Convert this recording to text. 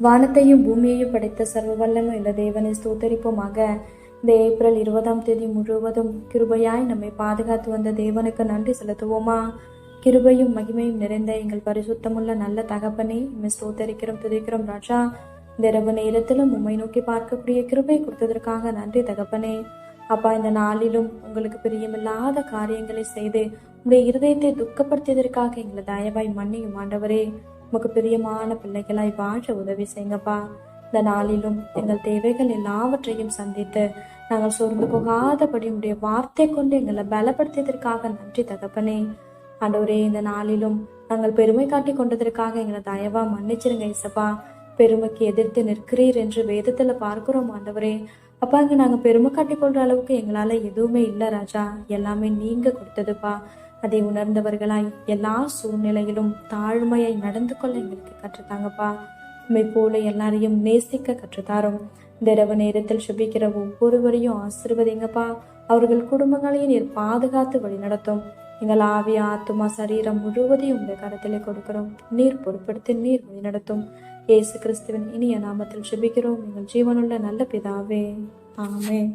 வானத்தையும் பூமியையும் படைத்த சர்வ வல்லமை உள்ள தேவனை ஸ்தோத்தரிப்போமாக. இந்த ஏப்ரல் 20ஆம் தேதி முழுவதும் கிருபையாய் நம்மை பாதுகாத்து வந்த தேவனுக்கு நன்றி செலுத்துவோமா? கிருபையும் மகிமையும் நிறைந்த எங்கள் பரிசுத்தமுள்ள நல்ல தகப்பனே, நம்மை ஸ்தோத்தரிக்கிறோம், துதிக்கிறோம் ராஜா. இந்த இரவு நேரத்திலும் உம்மை நோக்கி பார்க்கக்கூடிய கிருபை கொடுத்ததற்காக நன்றி தகப்பனே. அப்பா, இந்த நாளிலும் உங்களுக்கு பிரியமில்லாத காரியங்களை செய்து உங்களுடைய இருதயத்தை துக்கப்படுத்தியதற்காக எங்களை தயவாய் மன்னியும் ஆண்டவரே. உமக்கு பிரியமான பிள்ளைகளாய் வாழ உதவி செய்யுங்கப்பா. இந்த நாளிலும் எங்கள் தேவைகள் எல்லாவற்றையும் சந்தித்து நாங்கள் சோர்ந்து போகாதபடி உடைய வார்த்தை கொண்டு எங்களை பலப்படுத்தியதற்காக நன்றி தகப்பனே. ஆண்டவரே, இந்த நாளிலும் நாங்கள் பெருமை காட்டி கொண்டதற்காக எங்களை தயவா மன்னிச்சிருங்க இசப்பா. பெருமைக்கு எதிர்த்து நிற்கிறீர் என்று வேதத்துல பார்க்கிறோம் ஆண்டவரே. அப்பா, இங்க நாங்க பெருமை காட்டி கொள்ற அளவுக்கு எங்களால எதுவுமே இல்லை ராஜா, எல்லாமே நீங்க கொடுத்ததுப்பா. அதை உணர்ந்தவர்களாய் எல்லா சூழ்நிலையிலும் தாழ்மையை நடந்து கொள்ள எங்களுக்கு கற்றுத்தாங்கப்பா. உண்மை போல எல்லாரையும் நேசிக்க கற்றுத்தாரும். இந்த இரவு நேரத்தில் சுபிக்கிற ஒவ்வொருவரையும் ஆசீர்வதிங்கப்பா. அவர்கள் குடும்பங்களையும் நீர் பாதுகாத்து வழி நடத்தும். எங்கள் ஆவி, ஆத்துமா, சரீரம் முழுவதையும் உங்களுடைய கருத்திலே கொடுக்கிறோம். நீர் பொறுப்படுத்தி நீர் வழி நடத்தும். இயேசு கிறிஸ்துவின் இனிய நாமத்தில் சுபிக்கிறோம் எங்கள் ஜீவனுள்ள நல்ல பிதாவே, ஆமென்.